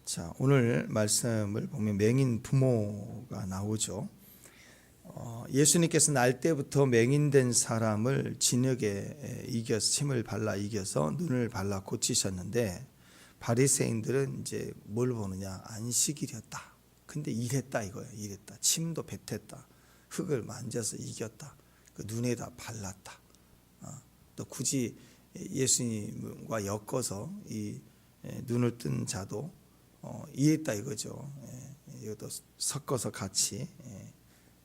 자, 오늘 말씀을 보면 맹인 부모가 나오죠. 예수님께서 날 때부터 맹인된 사람을 진흙에 이겨서 침을 발라 이겨서 눈을 발라 고치셨는데 바리새인들은 이제 뭘 보느냐? 안식일이었다. 근데 일했다 이거예요. 일했다. 침도 뱉었다. 흙을 만져서 이겼다. 그 눈에다 발랐다. 또 굳이 예수님과 엮어서 이 눈을 뜬 자도 이해했다 이거죠. 이것도 섞어서 같이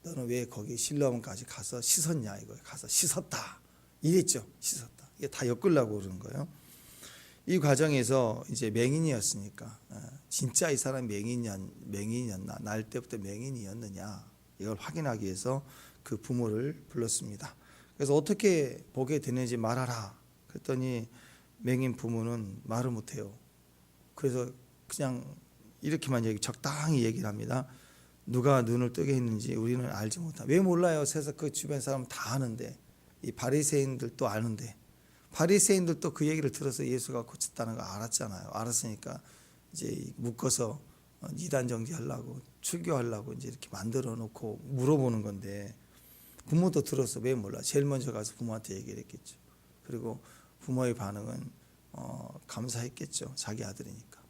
너는 왜 거기 실로암까지 가서 씻었냐 이거 가서 씻었다 이랬죠. 씻었다. 이게 다 엮으려고 그러는 거예요. 이 과정에서 이제 맹인이었으니까 진짜 이 사람 맹인이었나 날 때부터 맹인이었느냐 이걸 확인하기 위해서 그 부모를 불렀습니다. 그래서 어떻게 보게 되는지 말하라 그랬더니 맹인 부모는 말을 못해요. 그래서 그냥 이렇게만 적당히 얘기를 합니다. 누가 눈을 뜨게 했는지 우리는 알지 못합니다. 왜 몰라요? 세상 그 주변 사람 다 아는데 이 바리새인들도 아는데 바리새인들도 그 얘기를 들어서 예수가 고쳤다는 거 알았잖아요. 알았으니까 이제 묶어서 이단 정지하려고 출교하려고 이제 이렇게 만들어 놓고 물어보는 건데 부모도 들어서 왜 몰라? 제일 먼저 가서 부모한테 얘기를 했겠죠. 그리고 부모의 반응은 감사했겠죠. 자기 아들이니까.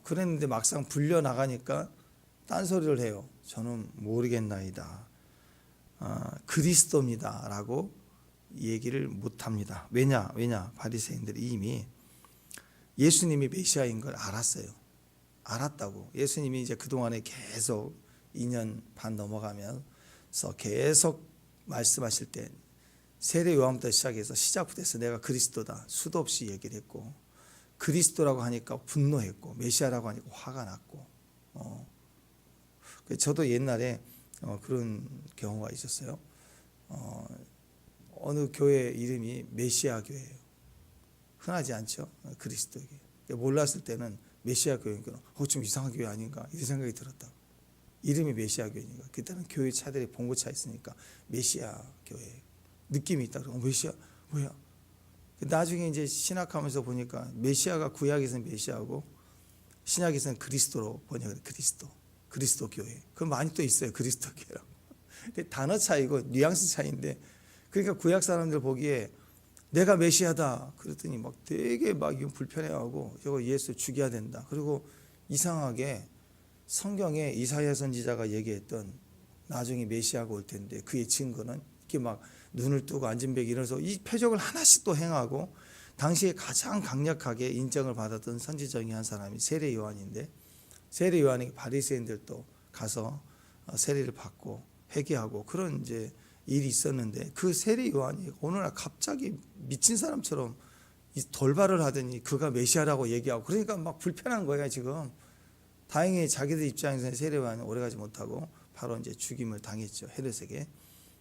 그랬는데 막상 불려 나가니까 딴소리를 해요. 저는 모르겠나이다. 그리스도입니다. 라고 얘기를 못합니다. 왜냐? 바리새인들이 이미 예수님이 메시아인 걸 알았어요. 알았다고. 예수님이 이제 그동안에 계속 2년 반 넘어가면서 계속 말씀하실 때 세례 요한부터 시작해서 시작부터 해서 내가 그리스도다. 수도 없이 얘기를 했고 그리스도라고 하니까 분노했고 메시아라고 하니까 화가 났고 저도 옛날에 그런 경우가 있었어요. 어느 교회 이름이 메시아 교회예요. 흔하지 않죠. 그리스도 교회. 몰랐을 때는 메시아 교회니까 좀 이상한 교회 아닌가 이런 생각이 들었다고. 이름이 메시아 교회니까 그때는 교회 차들이 봉고차 있으니까 메시아 교회 느낌이 있다. 메시아 뭐야? 나중에 이제 신학하면서 보니까 메시아가 구약에서는 메시아고 신약에서는 그리스도로 번역을 그리스도 교회. 그건 많이 또 있어요. 그리스도 교회라고. 단어 차이고 뉘앙스 차이인데 그러니까 구약 사람들 보기에 내가 메시아다 그랬더니 막 되게 막 불편해하고 저거 예수 죽여야 된다. 그리고 이상하게 성경에 이사야 선지자가 얘기했던 나중에 메시아가 올 텐데 그의 증거는 이렇게 막 눈을 뜨고 앉은 백 일어서 이 표적을 하나씩 또 행하고 당시에 가장 강력하게 인정을 받았던 선지자 중에 한 사람이 세례 요한인데 세례 요한이 바리새인들도 가서 세례를 받고 회개하고 그런 이제 일이 있었는데 그 세례 요한이 어느 날 갑자기 미친 사람처럼 돌발을 하더니 그가 메시아라고 얘기하고 그러니까 막 불편한 거예요 지금. 다행히 자기들 입장에서는 세례 요한은 오래가지 못하고 바로 이제 죽임을 당했죠. 헤롯에게.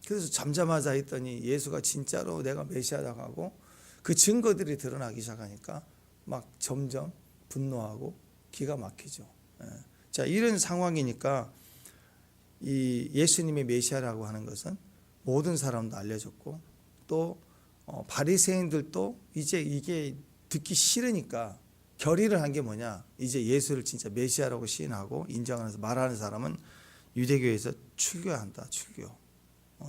그래서 잠자마자 했더니 예수가 진짜로 내가 메시아라고 하고 그 증거들이 드러나기 시작하니까 막 점점 분노하고 기가 막히죠. 자, 이런 상황이니까 이 예수님의 메시아라고 하는 것은 모든 사람도 알려졌고 또 바리새인들도 이제 이게 듣기 싫으니까 결의를 한 게 뭐냐? 이제 예수를 진짜 메시아라고 시인하고 인정하면서 말하는 사람은 유대교에서 출교해야 한다. 출교.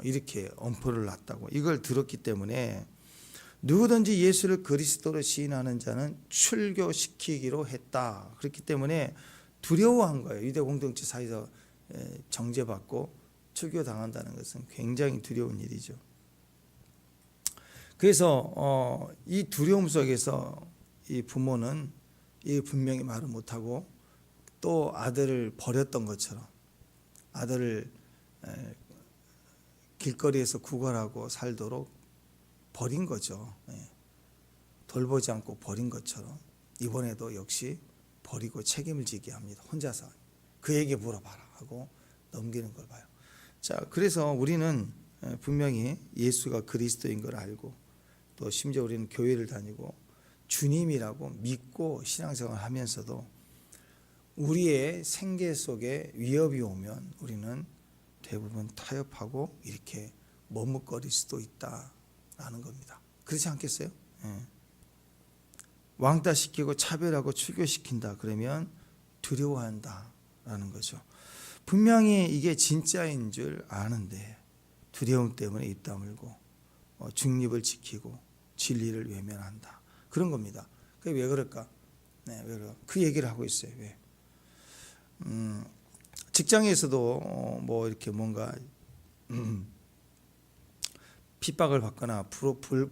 이렇게 엄포를 놨다고. 이걸 들었기 때문에 누구든지 예수를 그리스도로 시인하는 자는 출교시키기로 했다. 그렇기 때문에 두려워한 거예요. 유대 공동체 사이에서 정죄받고 출교당한다는 것은 굉장히 두려운 일이죠. 그래서 이 두려움 속에서 이 부모는 이 분명히 말을 못하고 또 아들을 버렸던 것처럼 아들을 길거리에서 구걸하고 살도록 버린 거죠. 돌보지 않고 버린 것처럼 이번에도 역시 버리고 책임을 지게 합니다. 혼자서 그에게 물어봐라 하고 넘기는 걸 봐요. 자, 그래서 우리는 분명히 예수가 그리스도인 걸 알고 또 심지어 우리는 교회를 다니고 주님이라고 믿고 신앙생활을 하면서도 우리의 생계 속에 위협이 오면 우리는 대부분 타협하고 이렇게 머뭇거릴 수도 있다라는 겁니다. 그렇지 않겠어요? 왕따시키고 차별하고 출교시킨다 그러면 두려워한다라는 거죠. 분명히 이게 진짜인 줄 아는데 두려움 때문에 입 다물고 중립을 지키고 진리를 외면한다. 그런 겁니다. 그게 왜 그럴까? 네, 왜 그럴까? 그 얘기를 하고 있어요. 왜? 직장에서도 뭐 이렇게 뭔가 핍박을 받거나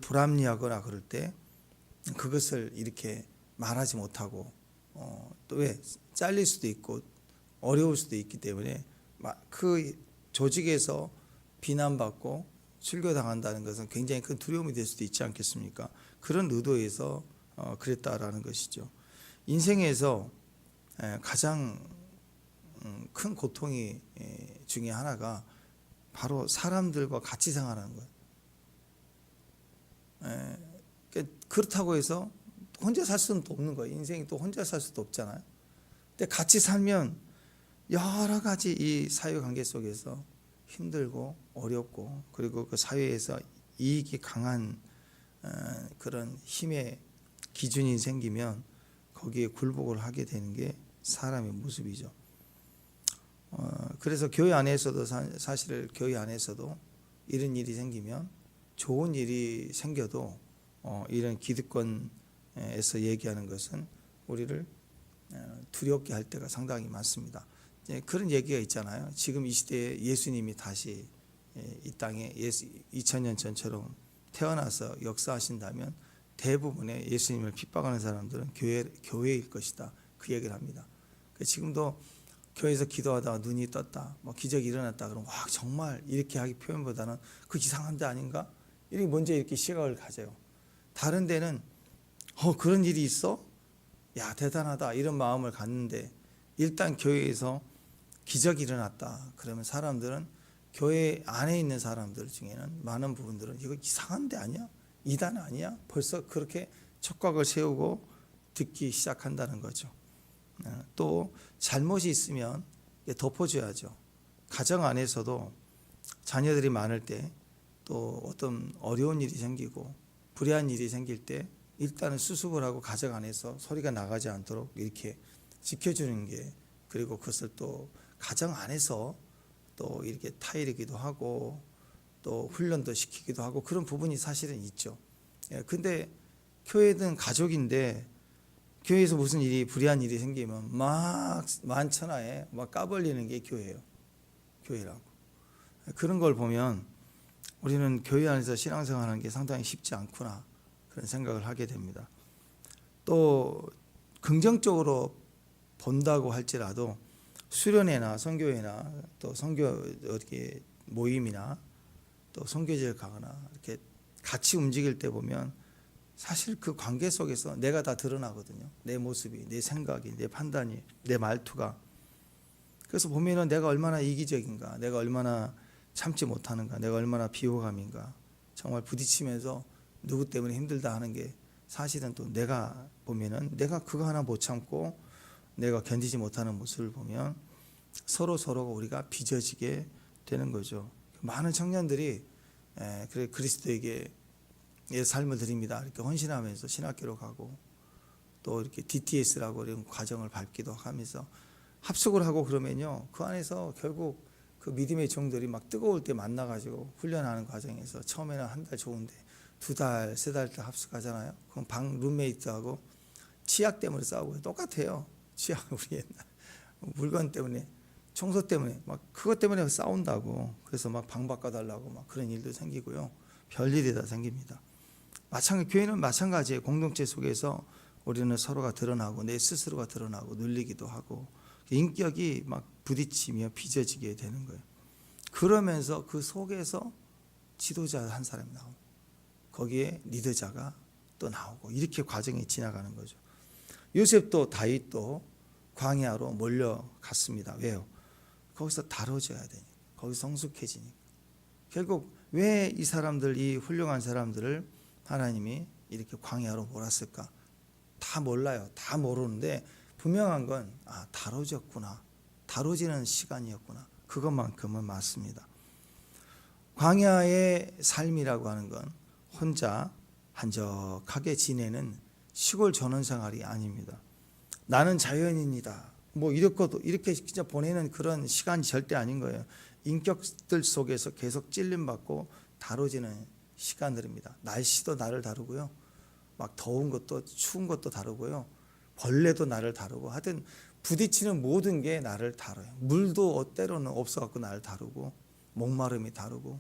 불합리하거나 그럴 때 그것을 이렇게 말하지 못하고 또 왜 잘릴 수도 있고 어려울 수도 있기 때문에 그 조직에서 비난받고 출교당한다는 것은 굉장히 큰 두려움이 될 수도 있지 않겠습니까? 그런 의도에서 그랬다라는 것이죠. 인생에서 가장 큰 고통이 중에 하나가 바로 사람들과 같이 생활하는 거예요. 그렇다고 해서 혼자 살 수는 없는 거예요. 인생이 또 혼자 살 수도 없잖아요. 근데 같이 살면 여러 가지 이 사회관계 속에서 힘들고 어렵고 그리고 그 사회에서 이익이 강한 그런 힘의 기준이 생기면 거기에 굴복을 하게 되는 게 사람의 모습이죠. 그래서 교회 안에서도 사실 교회 안에서도 이런 일이 생기면 좋은 일이 생겨도 이런 기득권에서 얘기하는 것은 우리를 두렵게 할 때가 상당히 많습니다. 그런 얘기가 있잖아요. 지금 이 시대에 예수님이 다시 이 땅에 2000년 전처럼 태어나서 역사하신다면 대부분의 예수님을 핍박하는 사람들은 교회일 것이다. 그 얘기를 합니다. 지금도 교회에서 기도하다가 눈이 떴다, 뭐 기적이 일어났다 그러면 와 정말 이렇게 하기 표현보다는 그 이상한 데 아닌가? 이렇게 먼저 이렇게 시각을 가져요. 다른 데는 그런 일이 있어? 야 대단하다 이런 마음을 갖는데 일단 교회에서 기적이 일어났다 그러면 사람들은 교회 안에 있는 사람들 중에는 많은 부분들은 이거 이상한 데 아니야? 이단 아니야? 벌써 그렇게 촉각을 세우고 듣기 시작한다는 거죠. 또 잘못이 있으면 덮어줘야죠. 가정 안에서도 자녀들이 많을 때 또 어떤 어려운 일이 생기고 불의한 일이 생길 때 일단은 수습을 하고 가정 안에서 소리가 나가지 않도록 이렇게 지켜주는 게, 그리고 그것을 또 가정 안에서 또 이렇게 타이르기도 하고 또 훈련도 시키기도 하고 그런 부분이 사실은 있죠. 근데 교회든 가족인데 교회에서 무슨 일이 불의한 일이 생기면 막 만천하에 막 까벌리는 게 교회예요. 교회라고. 그런 걸 보면 우리는 교회 안에서 신앙생활하는 게 상당히 쉽지 않구나 그런 생각을 하게 됩니다. 또 긍정적으로 본다고 할지라도 수련회나 선교회나 또 선교 어떻게 모임이나 또 선교제를 가거나 이렇게 같이 움직일 때 보면 사실 그 관계 속에서 내가 다 드러나거든요. 내 모습이, 내 생각이, 내 판단이, 내 말투가. 그래서 보면은 내가 얼마나 이기적인가, 내가 얼마나 참지 못하는가, 내가 얼마나 비호감인가, 정말 부딪히면서 누구 때문에 힘들다 하는 게 사실은 또 내가 보면은 내가 그거 하나 못 참고 내가 견디지 못하는 모습을 보면 서로가 우리가 빚어지게 되는 거죠. 많은 청년들이 그래 그리스도에게 삶을 드립니다 이렇게 헌신하면서 신학교로 가고 또 이렇게 DTS라고 이런 과정을 밟기도 하면서 합숙을 하고 그러면요 그 안에서 결국 그 믿음의 종들이 막 뜨거울 때 만나가지고 훈련하는 과정에서 처음에는 한 달 좋은데 2달, 3달 때 합숙하잖아요. 그럼 방 룸메이트하고 치약 때문에 싸우고 똑같아요. 치약 우리 옛날 물건 때문에 청소 때문에 막 그것 때문에 싸운다고. 그래서 막 방 바꿔달라고 막 그런 일도 생기고요. 별일이 다 생깁니다. 교회는 마찬가지예요. 공동체 속에서 우리는 서로가 드러나고 내 스스로가 드러나고 눌리기도 하고 인격이 막 부딪히며 빚어지게 되는 거예요. 그러면서 그 속에서 지도자 한 사람이 나옵니다. 거기에 리더자가 또 나오고 이렇게 과정이 지나가는 거죠. 요셉도 다윗도 광야로 몰려갔습니다. 왜요? 거기서 다뤄져야 되니까. 거기서 성숙해지니까. 결국 왜 이 사람들, 이 훌륭한 사람들을 하나님이 이렇게 광야로 몰았을까? 다 몰라요. 다 모르는데 분명한 건 다뤄졌구나. 다뤄지는 시간이었구나. 그것만큼은 맞습니다. 광야의 삶이라고 하는 건 혼자 한적하게 지내는 시골 전원 생활이 아닙니다. 나는 자연인이다. 뭐 이렇게 진짜 보내는 그런 시간이 절대 아닌 거예요. 인격들 속에서 계속 찔림받고 다뤄지는 시간들입니다. 날씨도 나를 다루고요. 막 더운 것도 추운 것도 다루고요. 벌레도 나를 다루고 하여튼 부딪히는 모든 게 나를 다뤄요. 물도 때로는 없어갖고 나를 다루고 목마름이 다루고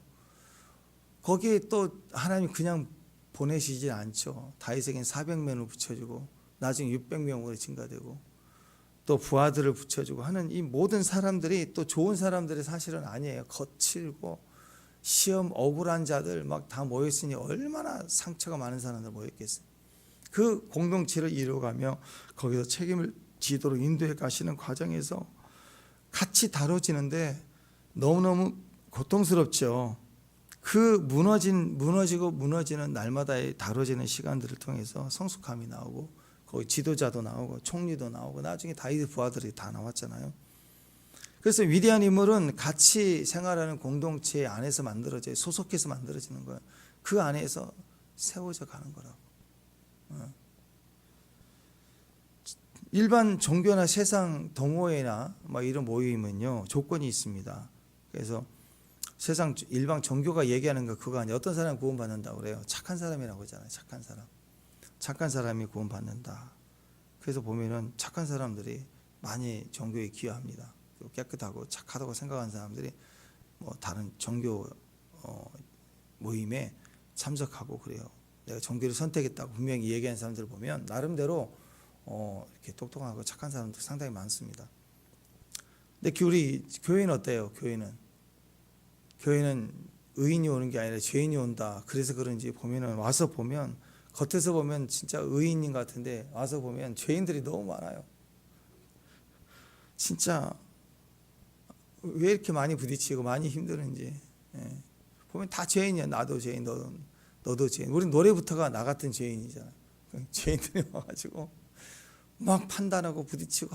거기에 또 하나님이 그냥 보내시지 않죠. 다윗에겐 400명을 붙여주고 나중에 600명으로 증가되고 또 부하들을 붙여주고 하는 이 모든 사람들이 또 좋은 사람들이 사실은 아니에요. 거칠고 시험 억울한 자들 막 다 모였으니 얼마나 상처가 많은 사람들 모였겠어요. 그 공동체를 이루어가며 거기서 책임을 지도록 인도해 가시는 과정에서 같이 다뤄지는데 너무너무 고통스럽죠. 그 무너지고 무너지는 날마다의 다뤄지는 시간들을 통해서 성숙함이 나오고 거기 지도자도 나오고 총리도 나오고 나중에 다윗의 부하들이 다 나왔잖아요. 그래서 위대한 인물은 같이 생활하는 공동체 안에서 만들어져요. 소속해서 만들어지는 거예요. 그 안에서 세워져 가는 거라고. 일반 종교나 세상 동호회나 뭐 이런 모임은요 조건이 있습니다. 그래서 세상 일반 종교가 얘기하는 거 그거 아니에요. 어떤 사람 구원받는다고 그래요. 착한 사람이라고 하잖아요. 착한 사람이 구원받는다. 그래서 보면은 착한 사람들이 많이 종교에 기여합니다. 깨끗하고 착하다고 생각하는 사람들이 뭐 다른 종교 모임에 참석하고 그래요. 내가 종교를 선택했다고 분명히 얘기하는 사람들을 보면 나름대로 이렇게 똑똑하고 착한 사람들 상당히 많습니다. 근데 우리 교회는 어때요? 교회는 의인이 오는 게 아니라 죄인이 온다. 그래서 그런지 보면은 와서 보면 겉에서 보면 진짜 의인인 것 같은데 와서 보면 죄인들이 너무 많아요. 진짜 왜 이렇게 많이 부딪히고 많이 힘드는지 보면 다 죄인이야. 나도 죄인, 너도 죄인. 우리 노래부터가 나 같은 죄인이잖아. 죄인들이 와가지고 막 판단하고 부딪히고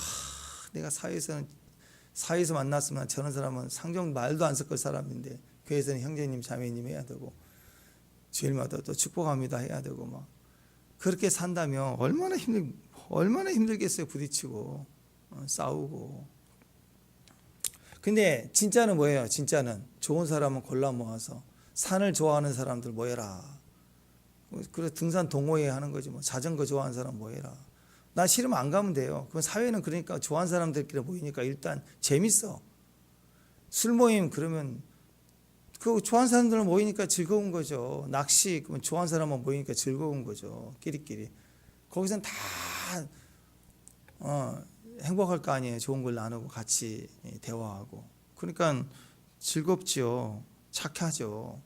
내가 사회에서 만났으면 저런 사람은 상종 말도 안 섞을 사람인데 교회에서는 형제님 자매님 해야 되고 주일마다 또 축복합니다 해야 되고 막 그렇게 산다면 얼마나 힘들겠어요. 부딪히고 싸우고. 근데 진짜는 뭐예요? 진짜는 좋은 사람은 골라 모아서 산을 좋아하는 사람들 모여라. 그래 등산 동호회 하는 거지 뭐. 자전거 좋아하는 사람 모여라. 나 싫으면 안 가면 돼요. 그럼 사회는 그러니까 좋아하는 사람들끼리 모이니까 일단 재밌어. 술 모임 그러면 그 좋아하는 사람들 모이니까 즐거운 거죠. 낚시 그러면 좋아하는 사람만 모이니까 즐거운 거죠. 끼리끼리. 거기선 다 행복할 거 아니에요. 좋은 걸 나누고 같이 대화하고. 그러니까 즐겁지요. 착하죠.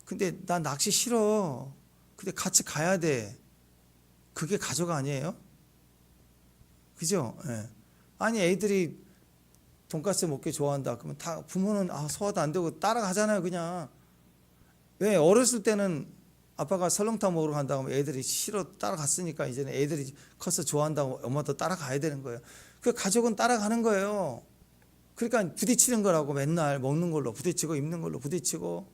근데 나 낚시 싫어. 근데 같이 가야 돼. 그게 가족 아니에요? 그죠? 네. 아니 애들이 돈가스 먹기 좋아한다. 그러면 다 부모는 소화도 안 되고 따라가잖아요. 그냥. 왜 어렸을 때는 아빠가 설렁탕 먹으러 간다고 하면 애들이 싫어 따라갔으니까 이제는 애들이 커서 좋아한다고 엄마도 따라가야 되는 거예요. 그 가족은 따라가는 거예요. 그러니까 부딪히는 거라고 맨날 먹는 걸로 부딪히고 입는 걸로 부딪히고.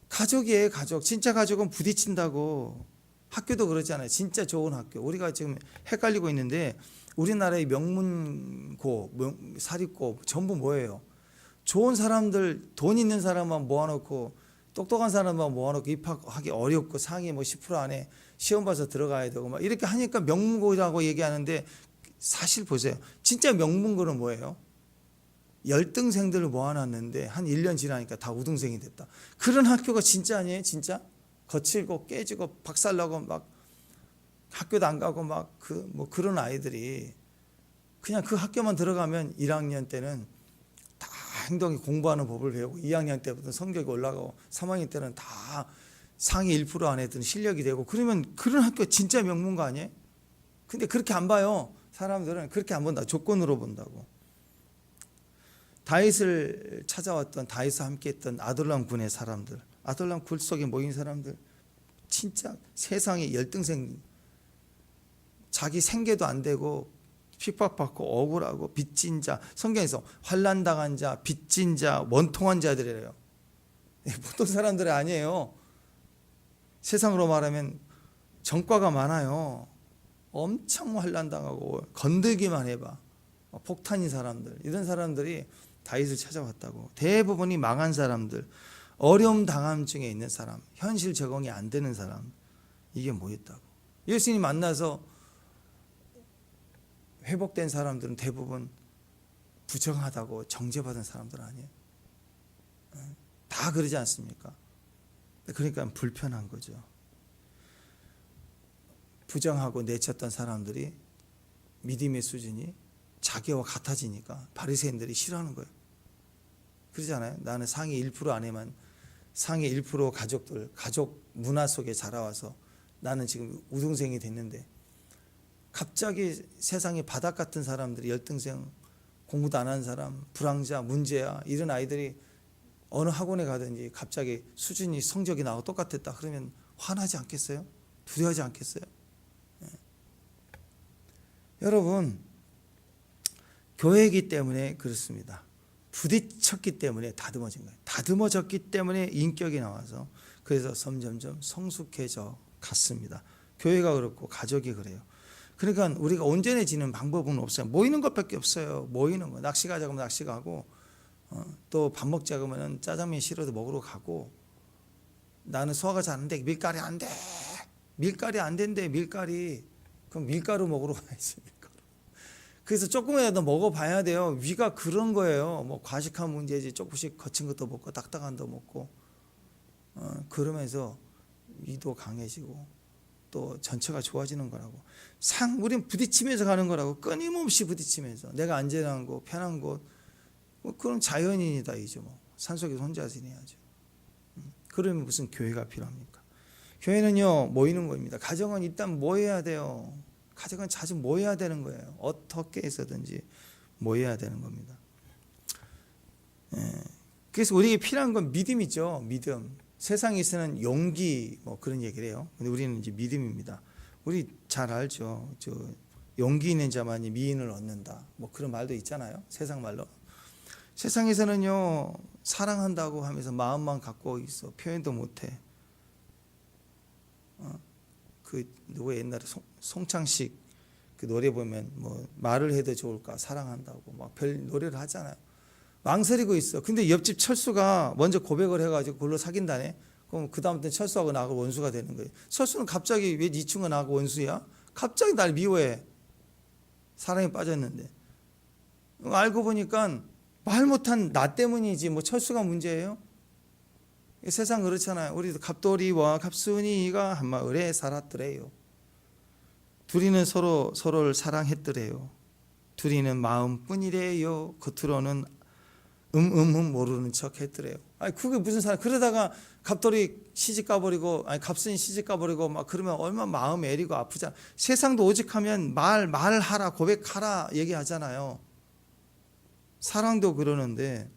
가족이에요. 가족. 진짜 가족은 부딪힌다고. 학교도 그렇잖아요. 진짜 좋은 학교. 우리가 지금 헷갈리고 있는데 우리나라의 명문고, 사립고 전부 뭐예요? 좋은 사람들, 돈 있는 사람만 모아놓고 똑똑한 사람만 모아놓고 입학하기 어렵고 상위 뭐 10% 안에 시험 봐서 들어가야 되고 막 이렇게 하니까 명문고라고 얘기하는데 사실 보세요. 진짜 명문고는 뭐예요? 열등생들을 모아놨는데 한 1년 지나니까 다 우등생이 됐다. 그런 학교가 진짜 아니에요? 진짜? 거칠고 깨지고 박살나고 막 학교도 안 가고 막 뭐 그런 아이들이 그냥 그 학교만 들어가면 1학년 때는 다 행동이 공부하는 법을 배우고 2학년 때부터 성적이 올라가고 3학년 때는 다 상위 1% 안에 든 실력이 되고 그러면 그런 학교 진짜 명문고 아니에요? 근데 그렇게 안 봐요. 사람들은 그렇게 안 본다. 조건으로 본다고. 다윗을 찾아왔던 다윗과 함께했던 아둘람 군의 사람들, 아둘람 굴 속에 모인 사람들 진짜 세상에 열등생, 자기 생계도 안 되고 핍박받고 억울하고 빚진 자, 성경에서 환난당한 자, 빚진 자, 원통한 자들이래요. 보통 사람들이 아니에요. 세상으로 말하면 정과가 많아요. 엄청 환난당하고 건들기만 해봐 폭탄인 사람들, 이런 사람들이 다윗을 찾아왔다고. 대부분이 망한 사람들, 어려움 당함 중에 있는 사람, 현실 적응이 안 되는 사람, 이게 뭐였다고. 예수님 만나서 회복된 사람들은 대부분 부정하다고 정죄받은 사람들 아니에요? 다 그러지 않습니까? 그러니까 불편한 거죠. 부정하고 내쳤던 사람들이 믿음의 수준이 자기와 같아지니까 바리새인들이 싫어하는 거예요. 그러잖아요. 나는 상위 1% 안에만, 상위 1% 가족들, 가족 문화 속에 자라와서 나는 지금 우등생이 됐는데 갑자기 세상에 바닥 같은 사람들이, 열등생, 공부도 안 하는 사람, 불황자, 문제야, 이런 아이들이 어느 학원에 가든지 갑자기 수준이, 성적이 나하고 똑같았다 그러면 화나지 않겠어요? 두려워하지 않겠어요? 네. 여러분, 교회이기 때문에 그렇습니다. 부딪혔기 때문에 다듬어진 거예요. 다듬어졌기 때문에 인격이 나와서, 그래서 점점점 성숙해져 갔습니다. 교회가 그렇고 가족이 그래요. 그러니까 우리가 온전해지는 방법은 없어요. 모이는 것밖에 없어요. 모이는 거. 낚시 가자고 하면 낚시 가고, 또 밥 먹자고 하면 짜장면 싫어도 먹으러 가고, 나는 소화가 잘 안 돼. 밀가루 안 돼. 밀가루 안 된대. 밀가루. 그럼 밀가루 먹으러 가야지. 그래서 조금이라도 먹어봐야 돼요. 위가 그런 거예요. 뭐 과식한 문제지. 조금씩 거친 것도 먹고 딱딱한 것도 먹고, 그러면서 위도 강해지고 또 전체가 좋아지는 거라고. 우린 부딪히면서 가는 거라고. 끊임없이 부딪히면서. 내가 안전한 곳, 편한 곳, 뭐 그런 자연인이다 이죠. 뭐 산속에서 혼자 지내야죠. 그러면 무슨 교회가 필요합니까? 교회는요, 모이는 겁니다. 가정은 일단 모여야 돼요. 가정은 자주 모여야 되는 거예요. 어떻게 해서든지 모여야 되는 겁니다. 그래서 우리에게 필요한 건 믿음이죠. 믿음. 세상에서는 용기 뭐 그런 얘기를 해요. 근데 우리는 이제 믿음입니다. 우리 잘 알죠. 용기 있는 자만이 미인을 얻는다. 뭐 그런 말도 있잖아요. 세상 말로. 세상에서는요, 사랑한다고 하면서 마음만 갖고 있어. 표현도 못해. 누구 옛날에 송창식 그 노래 보면 뭐 말을 해도 좋을까, 사랑한다고 막 별 노래를 하잖아요. 망설이고 있어. 근데 옆집 철수가 먼저 고백을 해가지고 그걸로 사귄다네. 그럼 그 다음부터 철수하고 나하고 원수가 되는 거예요. 철수는 갑자기 왜 네 친구가 나하고 원수야? 갑자기 날 미워해. 사랑에 빠졌는데. 알고 보니까 말 못한 나 때문이지 뭐 철수가 문제예요? 세상 그렇잖아요. 우리도 갑돌이와 갑순이가 한 마을에 살았더래요. 둘이는 서로를 사랑했더래요. 둘이는 마음뿐이래요. 겉으로는 모르는 척 했더래요. 아니 그게 무슨 사랑? 그러다가 갑돌이 시집 가버리고, 아니 갑순이 시집 가버리고 막 그러면 얼마나 마음 애리고 아프잖아. 세상도 오직하면 말하라, 고백하라 얘기하잖아요. 사랑도 그러는데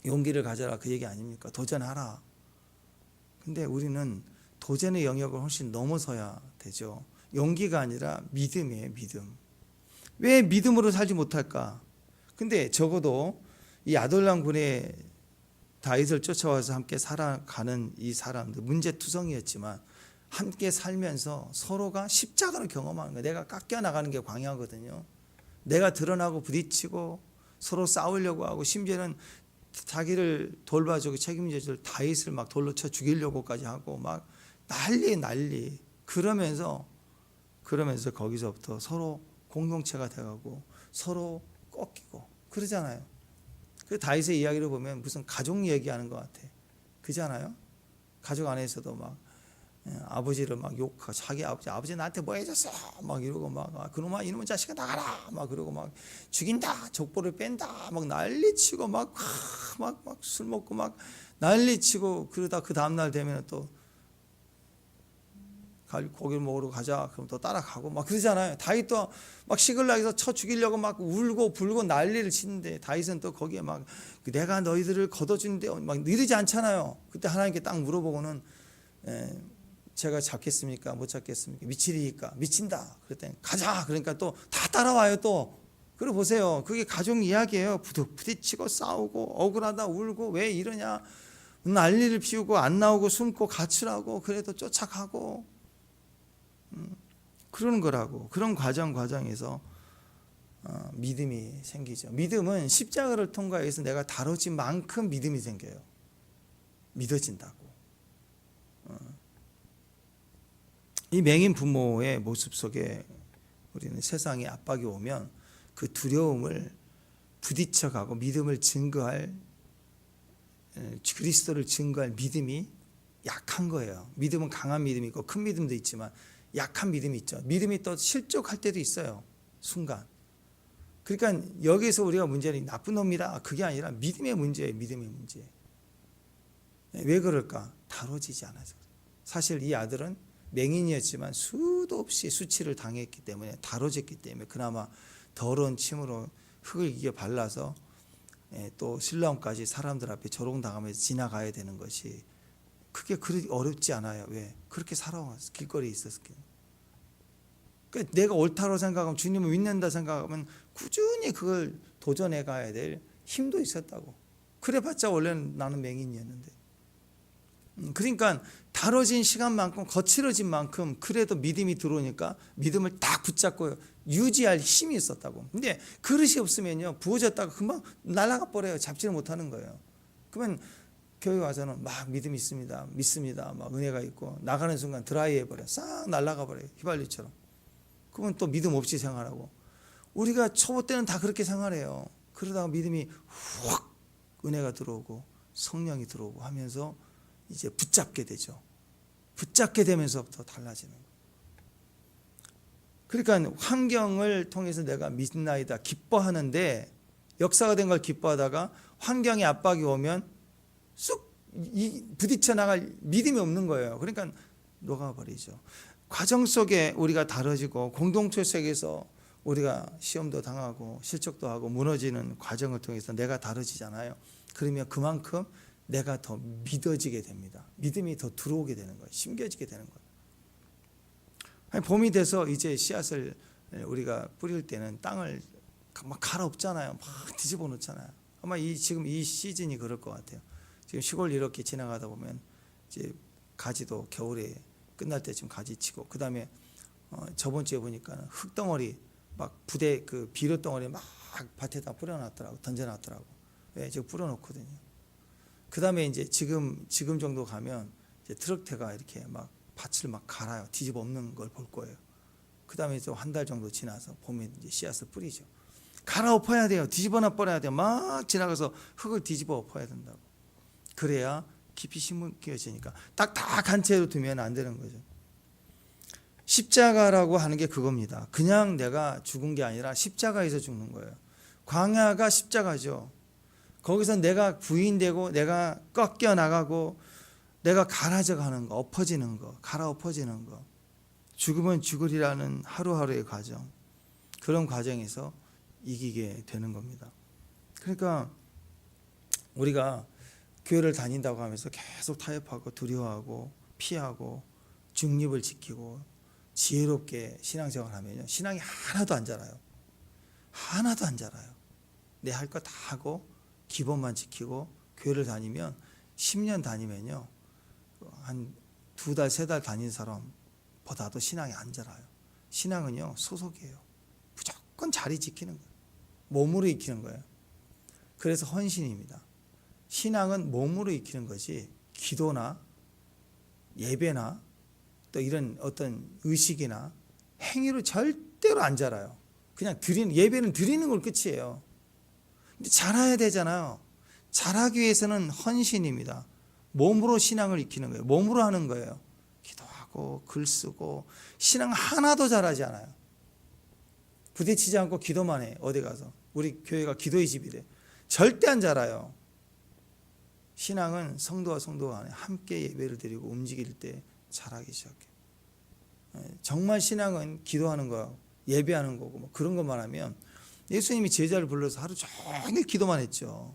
용기를 가져라 그 얘기 아닙니까? 도전하라. 근데 우리는 도전의 영역을 훨씬 넘어서야 되죠. 용기가 아니라 믿음이에요. 믿음. 왜 믿음으로 살지 못할까? 근데 적어도 이 아돌람 군의 다윗을 쫓아와서 함께 살아가는 이 사람들, 문제투성이었지만 함께 살면서 서로가 십자가를 경험하는 거예요. 내가 깎여나가는 게 광야거든요. 내가 드러나고 부딪히고 서로 싸우려고 하고, 심지어는 자기를 돌봐주고 책임져줄 다윗을 막 돌로 쳐 죽이려고까지 하고 막 난리. 그러면서 거기서부터 서로 공동체가 돼가고 서로 꺾이고 그러잖아요. 그 다윗의 이야기를 보면 무슨 가족 얘기하는 것 같아. 그잖아요. 가족 안에서도 막 아버지를 막 욕하고, 자기 아버지 나한테 뭐 해줬어 막 이러고 막 그놈아 이놈의 자식아 나가라 막 그러고 막 죽인다, 족보를 뺀다 막 난리치고 막 술 먹고 막 난리치고, 그러다 그 다음날 되면 또 고기를 먹으러 가자 그럼 또 따라가고 막 그러잖아요. 다윗도 막 시글락에서 쳐 죽이려고 막 울고 불고 난리를 치는데 다윗은 또 거기에 막 내가 너희들을 걷어준대 막 이러지 않잖아요. 그때 하나님께 딱 물어보고는 제가 잡겠습니까? 못 잡겠습니까? 미치리니까 미친다. 그랬더니 가자. 그러니까 또 다 따라와요. 또 그래 보세요. 그게 가족 이야기예요. 부딪히고 싸우고 억울하다 울고 왜 이러냐 난리를 피우고 안 나오고 숨고 가출하고 그래도 쫓아가고 그러는 거라고. 그런 과정에서 믿음이 생기죠. 믿음은 십자가를 통과해서 내가 다뤄진 만큼 믿음이 생겨요. 믿어진다고. 이 맹인 부모의 모습 속에 우리는 세상에 압박이 오면 그 두려움을 부딪혀가고 믿음을 증거할, 그리스도를 증거할 믿음이 약한 거예요. 믿음은 강한 믿음이 있고 큰 믿음도 있지만 약한 믿음이 있죠. 믿음이 또 실족할 때도 있어요. 순간. 그러니까 여기서 우리가 문제는 나쁜 놈이다, 그게 아니라 믿음의 문제예요. 믿음의 문제. 왜 그럴까? 다뤄지지 않아서. 사실 이 아들은 맹인이었지만 수도 없이 수치를 당했기 때문에, 다뤄졌기 때문에 그나마 더러운 침으로 흙을 이겨 발라서 또 실로암까지 사람들 앞에 조롱당하면서 지나가야 되는 것이, 그게 그렇게 어렵지 않아요. 왜? 그렇게 살아왔어. 길거리에 있었기 때문에. 그러니까 내가 옳다고 생각하면, 주님을 믿는다 생각하면 꾸준히 그걸 도전해 가야 될 힘도 있었다고. 그래봤자 원래는 나는 맹인이었는데. 그러니까 다뤄진 시간만큼, 거칠어진 만큼 그래도 믿음이 들어오니까 믿음을 딱 붙잡고 유지할 힘이 있었다고. 근데 그릇이 없으면요, 부어졌다가 금방 날아가 버려요. 잡지를 못하는 거예요. 그러면 교회 와서는 막 믿음이 있습니다, 믿습니다, 막 은혜가 있고, 나가는 순간 드라이 해버려요. 싹 날아가 버려요. 휘발유처럼. 그러면 또 믿음 없이 생활하고. 우리가 초보 때는 다 그렇게 생활해요. 그러다가 믿음이 확 은혜가 들어오고 성령이 들어오고 하면서 이제 붙잡게 되죠. 붙잡게 되면서부터 달라지는 거예요. 그러니까 환경을 통해서 내가 믿나이다 기뻐하는데, 역사가 된 걸 기뻐하다가 환경의 압박이 오면 쑥 부딪혀 나갈 믿음이 없는 거예요. 그러니까 녹아버리죠. 과정 속에 우리가 다뤄지고 공동체 속에서 우리가 시험도 당하고 실족도 하고 무너지는 과정을 통해서 내가 다뤄지잖아요. 그러면 그만큼 내가 더 믿어지게 됩니다. 믿음이 더 들어오게 되는 거예요. 심겨지게 되는 거예요. 봄이 돼서 이제 씨앗을 우리가 뿌릴 때는 땅을 막 갈아엎잖아요. 막 뒤집어 놓잖아요. 아마 지금 이 시즌이 그럴 것 같아요. 지금 시골 이렇게 지나가다 보면 이제 가지도 겨울에 끝날 때쯤 가지 치고, 그 다음에 저번 주에 보니까 흙덩어리 막 부대 그 비료 덩어리 막 밭에다 뿌려놨더라고, 던져놨더라고. 왜? 지금 뿌려놓거든요. 그 다음에 이제 지금 정도 가면 이제 트럭대가 이렇게 막 밭을 막 갈아요. 뒤집어 엎는 걸 볼 거예요. 그 다음에 또 한 달 정도 지나서 봄에 이제 씨앗을 뿌리죠. 갈아엎어야 돼요. 뒤집어나 버려야 돼요. 막 지나가서 흙을 뒤집어 엎어야 된다고. 그래야 깊이 심겨지니까. 딱딱한 채로 두면 안 되는 거죠. 십자가라고 하는 게 그겁니다. 그냥 내가 죽은 게 아니라 십자가에서 죽는 거예요. 광야가 십자가죠. 거기서 내가 부인되고 내가 꺾여 나가고 내가 갈아져 가는 거, 엎어지는 거, 갈아엎어지는 거. 죽으면 죽으리라는 하루하루의 과정. 그런 과정에서 이기게 되는 겁니다. 그러니까 우리가 교회를 다닌다고 하면서 계속 타협하고 두려워하고 피하고 중립을 지키고 지혜롭게 신앙생활을 하면요, 신앙이 하나도 안 자라요. 하나도 안 자라요. 내 할 거 다 하고 기본만 지키고 교회를 다니면 10년 다니면요, 한 2달, 3달 다닌 사람보다도 신앙이 안 자라요. 신앙은요, 소속이에요. 무조건 자리 지키는 거예요. 몸으로 익히는 거예요. 그래서 헌신입니다. 신앙은 몸으로 익히는 것이 기도나 예배나 또 이런 어떤 의식이나 행위로 절대로 안 자라요. 그냥 예배는 드리는 걸 끝이에요. 근데 자라야 되잖아요. 자라기 위해서는 헌신입니다. 몸으로 신앙을 익히는 거예요. 몸으로 하는 거예요. 기도하고 글 쓰고. 신앙 하나도 잘하지 않아요. 부딪히지 않고 기도만 해. 어디 가서 우리 교회가 기도의 집이래. 절대 안 자라요. 신앙은 성도와 성도가 안에 함께 예배를 드리고 움직일 때 자라기 시작해요. 정말 신앙은 기도하는 거, 예배하는 거고 뭐 그런 것만 하면, 예수님이 제자를 불러서 하루 종일 기도만 했죠.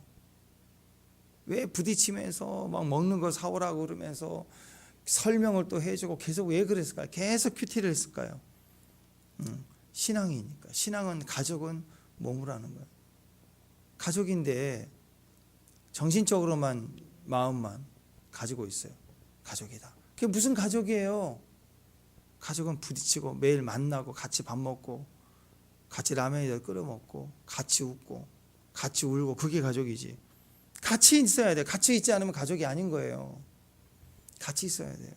왜 부딪히면서 막 먹는 거 사오라고 그러면서 설명을 또 해주고 계속 왜 그랬을까요? 계속 큐티를 했을까요? 신앙이니까. 신앙은 가족은 몸으로 하는 거예요. 가족인데 정신적으로만 마음만 가지고 있어요. 가족이다. 그게 무슨 가족이에요? 가족은 부딪히고 매일 만나고 같이 밥 먹고 같이 라면이라도 끓여 먹고 같이 웃고 같이 울고 그게 가족이지. 같이 있어야 돼. 같이 있지 않으면 가족이 아닌 거예요. 같이 있어야 돼요.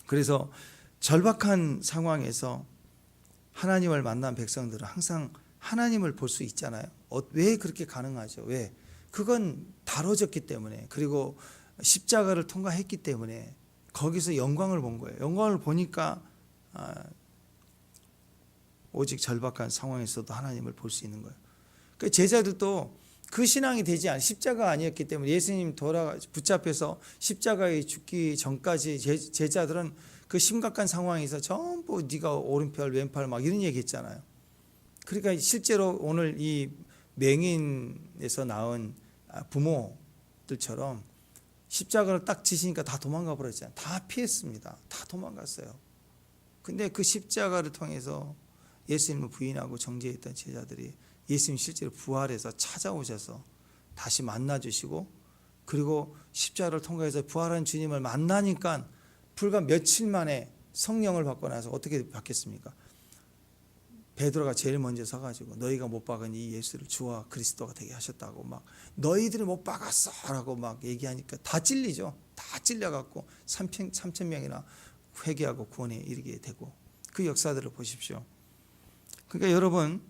그래서 절박한 상황에서 하나님을 만난 백성들은 항상 하나님을 볼 수 있잖아요. 왜 그렇게 가능하죠? 왜? 그건 다뤄졌기 때문에, 그리고 십자가를 통과했기 때문에 거기서 영광을 본 거예요. 영광을 보니까 오직 절박한 상황에서도 하나님을 볼 수 있는 거예요. 그 제자들도 그 신앙이 되지 않은, 십자가 아니었기 때문에 예수님 붙잡혀서 십자가에 죽기 전까지 제자들은 그 심각한 상황에서 전부 네가 오른팔 왼팔 막 이런 얘기 했잖아요. 그러니까 실제로 오늘 이 맹인에서 나온 부모들처럼 십자가를 딱 지시니까 다 도망가 버렸잖아요. 다 피했습니다. 다 도망갔어요. 근데 그 십자가를 통해서 예수님을 부인하고 정죄했던 제자들이 예수님 실제로 부활해서 찾아오셔서 다시 만나주시고, 그리고 십자가를 통과해서 부활한 주님을 만나니까 불과 며칠 만에 성령을 받고 나서 어떻게 바뀌었습니까? 베드로가 제일 먼저 서가지고 너희가 못 박은 이 예수를 주와 그리스도가 되게 하셨다고, 막 너희들이 못 박았어 라고 막 얘기하니까 다 찔리죠. 다 찔려갖고 3,000명이나 회개하고 구원에 이르게 되고, 그 역사들을 보십시오. 그러니까 여러분,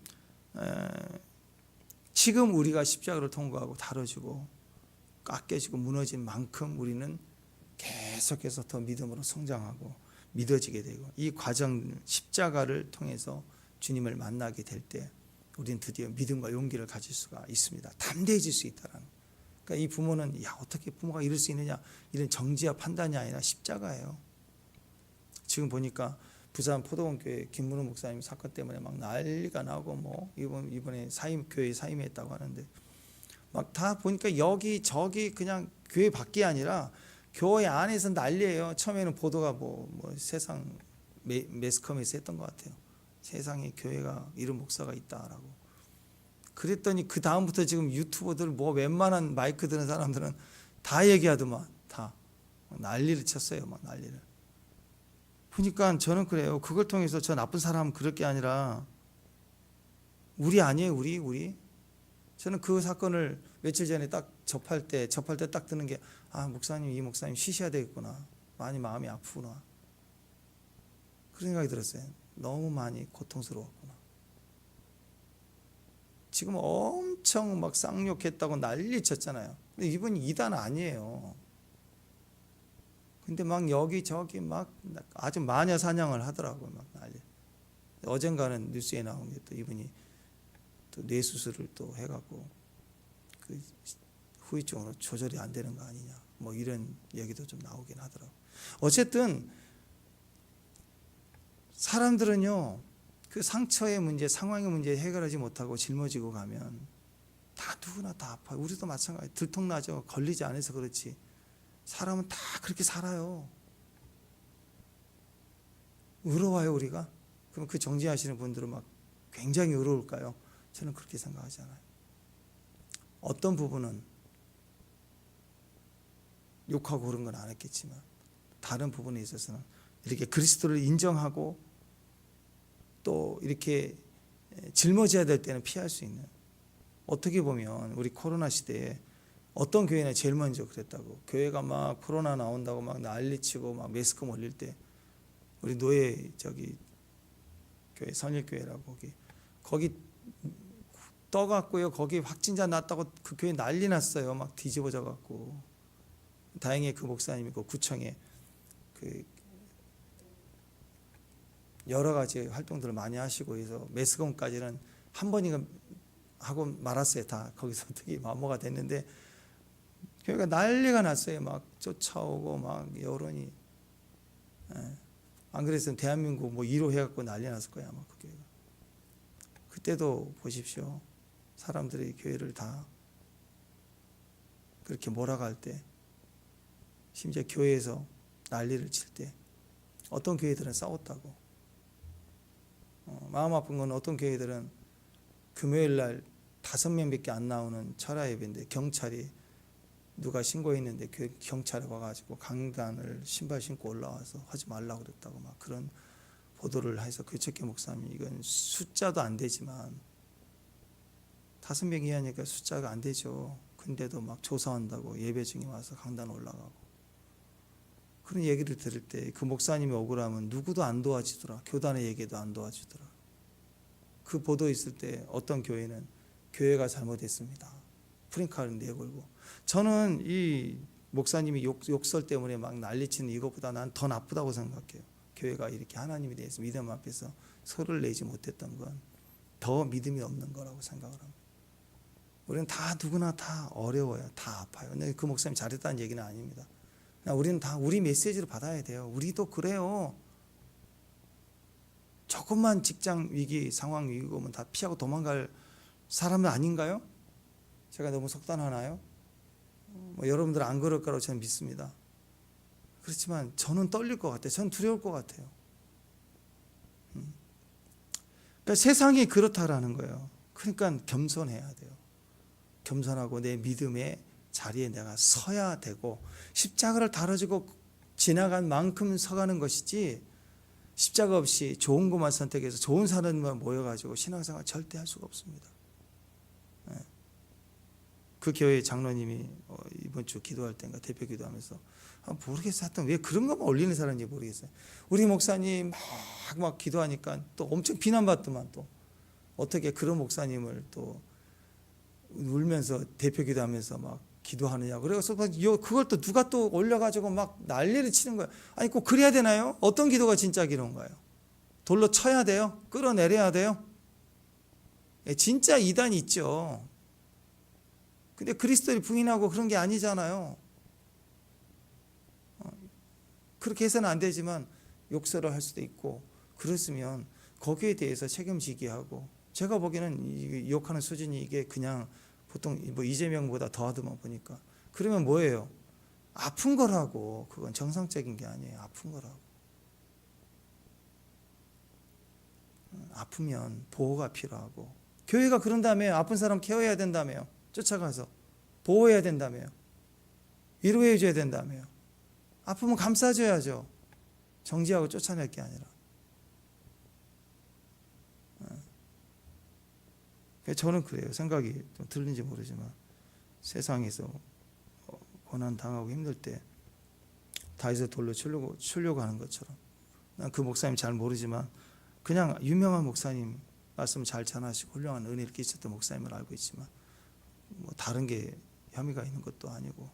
지금 우리가 십자가를 통과하고 다뤄지고 깎여지고 무너진 만큼 우리는 계속해서 더 믿음으로 성장하고 믿어지게 되고, 이 과정 십자가를 통해서 주님을 만나게 될 때 우리는 드디어 믿음과 용기를 가질 수가 있습니다. 담대해질 수 있다라는. 그러니까 이 부모는 야 어떻게 부모가 이럴 수 있느냐, 이런 정지와 판단이 아니라 십자가예요. 지금 보니까 부산 포도원교회 김문호 목사님 사건 때문에 막 난리가 나고, 뭐 이번에 교회 사임했다고 하는데, 막 다 보니까 여기 저기 그냥 교회 밖이 아니라 교회 안에서 난리예요. 처음에는 보도가 뭐 세상 매스컴에서 했던 것 같아요. 세상에 교회가 이런 목사가 있다라고. 그랬더니 그 다음부터 지금 유튜버들 뭐 웬만한 마이크 드는 사람들은 다 얘기하더만, 다 난리를 쳤어요. 막 난리를. 보니까 저는 그래요. 그걸 통해서 저 나쁜 사람 그럴 게 아니라 우리 아니에요. 우리. 저는 그 사건을 며칠 전에 딱 접할 때 딱 드는 게, 목사님, 이 목사님 쉬셔야 되겠구나. 많이 마음이 아프구나. 그런 생각이 들었어요. 너무 많이 고통스러웠구나. 지금 엄청 막 쌍욕했다고 난리 쳤잖아요. 근데 이분이 이단 아니에요. 근데 막 여기저기 막 아주 마녀 사냥을 하더라고요. 막 난리. 어젠가는 뉴스에 나온 게 또 이분이 또 뇌 수술을 또 해갖고 그 후유증으로 조절이 안 되는 거 아니냐, 뭐 이런 얘기도 좀 나오긴 하더라고요. 어쨌든 사람들은요, 그 상처의 문제, 상황의 문제 해결하지 못하고 짊어지고 가면 다 누구나 다 아파요. 우리도 마찬가지. 들통나죠. 걸리지 않아서 그렇지. 사람은 다 그렇게 살아요. 의로워요 우리가? 그럼 그 정지하시는 분들은 막 굉장히 의로울까요? 저는 그렇게 생각하지 않아요. 어떤 부분은 욕하고 그런 건 안 했겠지만 다른 부분에 있어서는 이렇게 그리스도를 인정하고 또 이렇게 짊어져야 될 때는 피할 수 있는, 어떻게 보면 우리 코로나 시대에 어떤 교회는 제일 먼저 그랬다고, 교회가 막 코로나 나온다고 막 난리치고 막 매스컴 올릴 때 우리 노예 교회 선일교회라고 거기 떠갖고요, 거기 확진자 났다고 그 교회 난리 났어요. 막 뒤집어져 갖고. 다행히 그 목사님이 그 구청에 그 여러 가지 활동들을 많이 하시고 해서 매스컴까지는 한 번인가 하고 말았어요. 다 거기서 어떻게 마모가 됐는데 교회가 난리가 났어요. 막 쫓아오고 막 여론이. 안 그랬으면 대한민국 뭐 1호 해갖고 난리 났을 거야 아마 그 교회가. 그때도 보십시오. 사람들이 교회를 다 그렇게 몰아갈 때, 심지어 교회에서 난리를 칠 때 어떤 교회들은 싸웠다고. 마음 아픈 건 어떤 교회들은 금요일 날 5명밖에 안 나오는 철야 예배인데 경찰이 누가 신고했는데 경찰에 와가지고 강단을 신발 신고 올라와서 하지 말라고 그랬다고 막 그런 보도를 해서 교체계 목사님이 이건 숫자도 안 되지만 5명 이하니까 숫자가 안 되죠. 근데도 막 조사한다고 예배 중에 와서 강단 올라가고 그런 얘기를 들을 때 그 목사님이 억울하면 누구도 안 도와주더라. 교단의 얘기도 안 도와주더라. 그 보도 있을 때 어떤 교회는 교회가 잘못했습니다. 프랭카를 내걸고 저는 이 목사님이 욕설 때문에 막 난리치는 이것보다 난 더 나쁘다고 생각해요. 교회가 이렇게 하나님에 대해서 믿음 앞에서 소리를 내지 못했던 건 더 믿음이 없는 거라고 생각을 합니다. 우리는 다 누구나 다 어려워요. 다 아파요. 근데 그 목사님 잘했다는 얘기는 아닙니다. 우리는 다 우리 메시지를 받아야 돼요. 우리도 그래요. 조금만 직장 위기, 상황 위기 오면 다 피하고 도망갈 사람은 아닌가요? 제가 너무 속단하나요? 여러분들 안 그럴 거라고 저는 믿습니다. 그렇지만 저는 떨릴 것 같아요. 저는 두려울 것 같아요. 그러니까 세상이 그렇다라는 거예요. 그러니까 겸손해야 돼요. 겸손하고 내 믿음의 자리에 내가 서야 되고 십자가를 다뤄주고 지나간 만큼 서가는 것이지 십자가 없이 좋은 것만 선택해서 좋은 사람만 모여가지고 신앙생활 절대 할 수가 없습니다. 그 교회 장로님이 이번 주 기도할 때인가 대표 기도하면서 모르겠어요. 하여튼 왜 그런 것만 올리는 사람인지 모르겠어요. 우리 목사님 막 기도하니까 또 엄청 비난받더만 또 어떻게 그런 목사님을 또 울면서 대표 기도하면서 막 기도하느냐. 그래서 그걸 또 누가 또 올려가지고 막 난리를 치는 거야. 아니 꼭 그래야 되나요? 어떤 기도가 진짜 기도인가요? 돌로 쳐야 돼요? 끌어내려야 돼요? 진짜 이단이 있죠. 근데 그리스도를 부인하고 그런 게 아니잖아요. 그렇게 해서는 안 되지만 욕설을 할 수도 있고 그랬으면 거기에 대해서 책임지게 하고 제가 보기에는 욕하는 수준이 이게 그냥 보통 뭐 이재명보다 더하더만 보니까 그러면 뭐예요? 아픈 거라고. 그건 정상적인 게 아니에요. 아픈 거라고. 아프면 보호가 필요하고 교회가 그런 다음에 아픈 사람 케어해야 된다며요. 쫓아가서 보호해야 된다며요. 위로해 줘야 된다며요. 아프면 감싸줘야죠. 정지하고 쫓아낼 게 아니라. 저는 그래요. 생각이 좀 들린지 모르지만 세상에서 고난 당하고 힘들 때 다윗을 돌로 치려고 하는 것처럼 난 그 목사님 잘 모르지만 그냥 유명한 목사님 말씀 잘 전하시고 훌륭한 은혜를 끼쳤던 목사님을 알고 있지만 뭐 다른 게 혐의가 있는 것도 아니고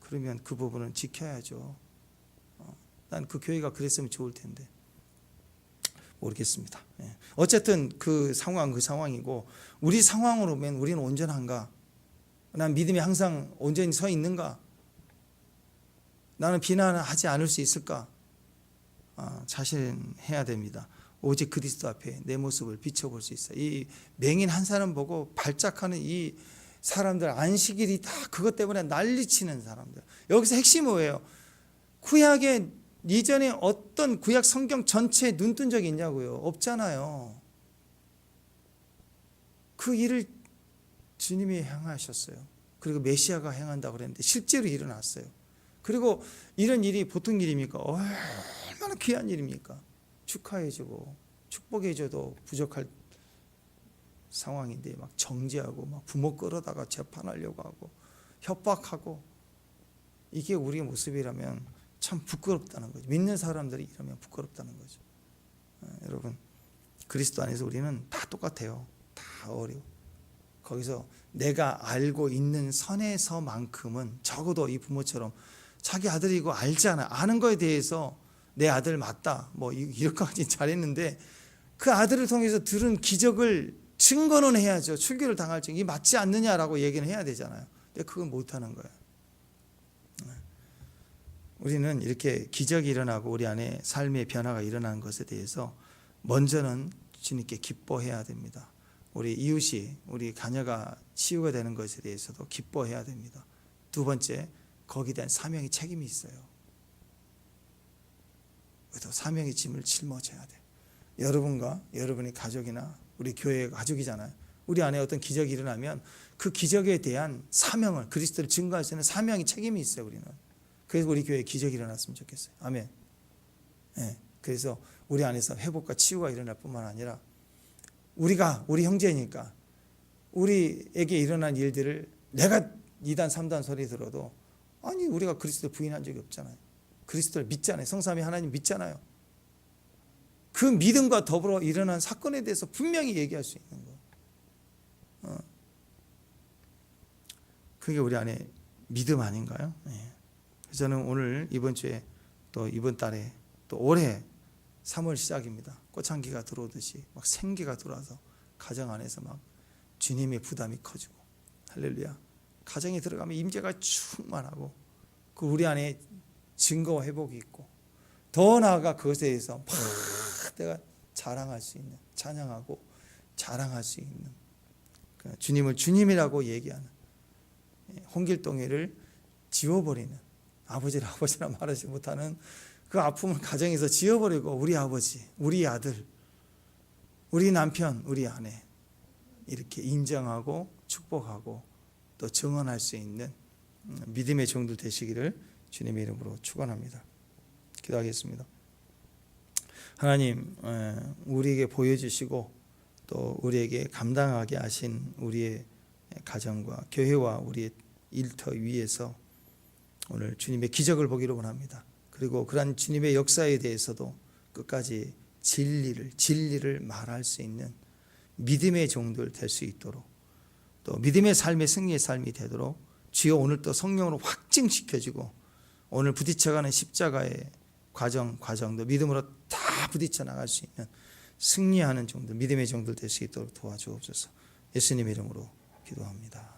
그러면 그 부분은 지켜야죠. 난 그 교회가 그랬으면 좋을 텐데 모르겠습니다. 어쨌든 그 상황이고 우리 상황으로 보면 우리는 온전한가? 난 믿음이 항상 온전히 서 있는가? 나는 비난하지 않을 수 있을까? 자신해야 됩니다. 오직 그리스도 앞에 내 모습을 비춰볼 수 있어요. 이 맹인 한 사람 보고 발작하는 이 사람들 안식일이 다 그것 때문에 난리치는 사람들. 여기서 핵심이 뭐예요? 구약의 이전에 어떤 구약 성경 전체에 눈뜬 적이 있냐고요? 없잖아요. 그 일을 주님이 행하셨어요. 그리고 메시아가 행한다고 그랬는데 실제로 일어났어요. 그리고 이런 일이 보통 일입니까? 얼마나 귀한 일입니까? 축하해주고 축복해줘도 부족할 상황인데 막 정죄하고 막 부모 끌어다가 재판하려고 하고 협박하고 이게 우리의 모습이라면 참 부끄럽다는 거죠. 믿는 사람들이 이러면 부끄럽다는 거죠. 여러분 그리스도 안에서 우리는 다 똑같아요. 다 어려워. 거기서 내가 알고 있는 선에서만큼은 적어도 이 부모처럼 자기 아들이고 알잖아. 아는 거에 대해서 내 아들 맞다. 뭐 이렇게까지 잘했는데 그 아들을 통해서 들은 기적을 증거는 해야죠. 출교를 당할 때 이게 맞지 않느냐라고 얘기는 해야 되잖아요. 근데 그건 못하는 거예요. 우리는 이렇게 기적이 일어나고 우리 안에 삶의 변화가 일어나는 것에 대해서 먼저는 주님께 기뻐해야 됩니다. 우리 이웃이 우리 자녀가 치유가 되는 것에 대해서도 기뻐해야 됩니다. 두 번째, 거기에 대한 사명의 책임이 있어요. 그래도 사명의 짐을 짊어져야 돼요. 여러분과 여러분의 가족이나 우리 교회의 가족이잖아요. 우리 안에 어떤 기적이 일어나면 그 기적에 대한 사명을, 그리스도를 증거할 수 있는 사명이, 책임이 있어요. 우리는. 그래서 우리 교회에 기적이 일어났으면 좋겠어요. 아멘. 네. 그래서 우리 안에서 회복과 치유가 일어날 뿐만 아니라 우리 형제니까 우리에게 일어난 일들을 내가 2단 3단 소리 들어도 아니 우리가 그리스도 부인한 적이 없잖아요. 그리스도를 믿잖아요. 성삼위 하나님 믿잖아요. 그 믿음과 더불어 일어난 사건에 대해서 분명히 얘기할 수 있는 거예요. 그게 우리 안에 믿음 아닌가요? 네. 저는 오늘 이번 주에 또 이번 달에 또 올해 3월 시작입니다. 꽃향기가 들어오듯이 막 생기가 들어와서 가정 안에서 막 주님의 부담이 커지고, 할렐루야. 가정에 들어가면 임재가 충만하고 그 우리 안에 증거와 회복이 있고, 더 나아가 그것에 대해서 막 내가 자랑할 수 있는, 찬양하고 자랑할 수 있는, 주님을 주님이라고 얘기하는, 홍길동이를 지워버리는, 아버지를 아버지라 말하지 못하는 그 아픔을 가정에서 지워버리고 우리 아버지, 우리 아들, 우리 남편, 우리 아내 이렇게 인정하고 축복하고 또 증언할 수 있는 믿음의 종들 되시기를 주님의 이름으로 축원합니다. 기도하겠습니다. 하나님, 우리에게 보여주시고 또 우리에게 감당하게 하신 우리의 가정과 교회와 우리의 일터 위에서 오늘 주님의 기적을 보기를 원합니다. 그리고 그러한 주님의 역사에 대해서도 끝까지 진리를 말할 수 있는 믿음의 종들 될 수 있도록, 또 믿음의 삶의 승리의 삶이 되도록 주여 오늘 또 성령으로 확증시켜지고, 오늘 부딪혀가는 십자가의 과정도 믿음으로 다 부딪혀 나갈 수 있는 승리하는 종들, 믿음의 종들 될 수 있도록 도와주옵소서. 예수님 이름으로 기도합니다.